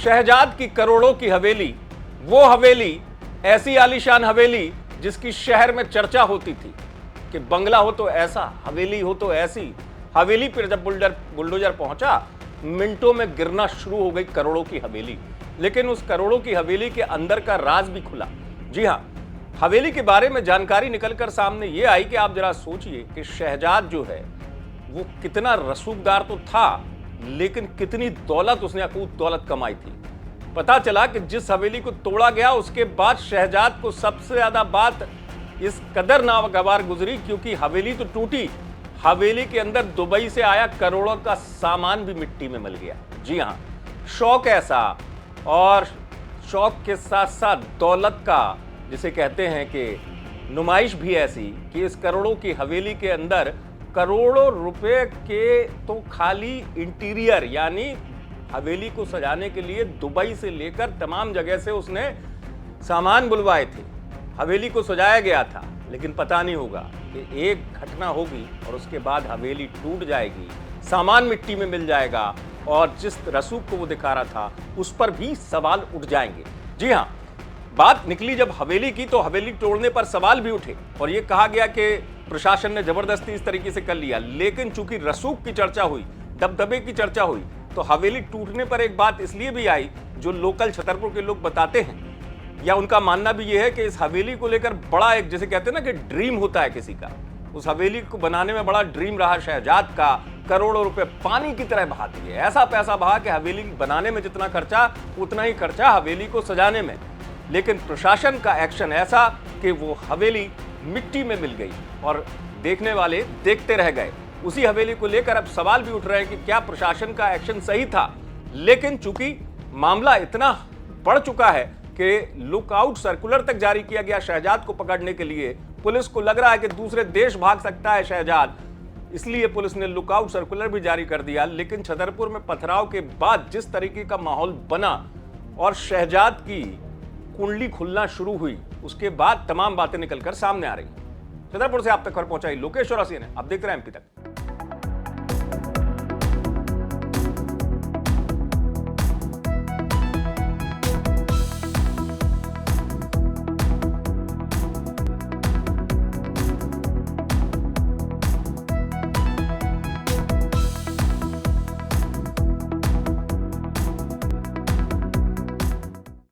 शहजाद की करोड़ों की हवेली, वो हवेली, ऐसी आलीशान हवेली जिसकी शहर में चर्चा होती थी कि बंगला हो तो ऐसा, हवेली हो तो ऐसी। हवेली पर जब बुलडोजर पहुंचा, मिनटों में गिरना शुरू हो गई करोड़ों की हवेली। लेकिन उस करोड़ों की हवेली के अंदर का राज भी खुला। जी हां, हवेली के बारे में जानकारी निकलकर सामने ये आई कि आप जरा सोचिए कि शहजाद जो है वो कितना रसूखदार तो था, लेकिन कितनी दौलत उसने, अकूत दौलत कमाई थी। पता चला कि जिस हवेली को तोड़ा गया उसके बाद शहजाद को सबसे ज्यादा बात इस कदर नागवार गुजरी, क्योंकि हवेली तो टूटी, हवेली के अंदर दुबई से आया करोड़ों का सामान भी मिट्टी में मिल गया। जी हां, शौक ऐसा, और शौक के साथ साथ दौलत का, जिसे कहते हैं कि नुमाइश भी ऐसी कि इस करोड़ों की हवेली के अंदर करोड़ों रुपए के तो खाली इंटीरियर, यानी हवेली को सजाने के लिए दुबई से लेकर तमाम जगह से उसने सामान बुलवाए थे। हवेली को सजाया गया था, लेकिन पता नहीं होगा कि एक घटना होगी और उसके बाद हवेली टूट जाएगी, सामान मिट्टी में मिल जाएगा, और जिस रसूख को वो दिखा रहा था उस पर भी सवाल उठ जाएंगे। जी हाँ, बात निकली जब हवेली की, तो हवेली तोड़ने पर सवाल भी उठे और ये कहा गया कि प्रशासन ने जबरदस्ती इस तरीके से कर लिया। लेकिन चूंकि रसूख की चर्चा हुई, दबदबे की चर्चा हुई, तो हवेली टूटने पर एक बात इसलिए भी आई, जो लोकल छतरपुर के लोग बताते हैं, या उनका मानना भी यह है कि इस हवेली को लेकर बड़ा एक, जैसे कहते हैं ना कि ड्रीम होता है किसी का, उस हवेली को बनाने में बड़ा ड्रीम रहा शहजाद का। करोड़ों रुपए पानी की तरह बहा दिए, ऐसा पैसा बहा कि हवेली बनाने में जितना खर्चा उतना ही खर्चा हवेली को सजाने में। लेकिन प्रशासन का एक्शन ऐसा कि वो हवेली मिट्टी में मिल गई और देखने वाले देखते रह गए। उसी हवेली को लेकर अब सवाल भी उठ रहे हैं कि क्या प्रशासन का एक्शन सही था। लेकिन चूंकि मामला इतना बढ़ चुका है कि लुकआउट सर्कुलर तक जारी किया गया शहजाद को पकड़ने के लिए, पुलिस को लग रहा है कि दूसरे देश भाग सकता है शहजाद, इसलिए पुलिस ने लुकआउट सर्कुलर भी जारी कर दिया। लेकिन छतरपुर में पथराव के बाद जिस तरीके का माहौल बना और शहजाद की कुंडली खुलना शुरू हुई, उसके बाद तमाम बातें निकलकर सामने आ रही। छतरपुर से आप तक खबर पहुंचाई लोकेश और हसीन है। आप देखते रहे एमपी तक।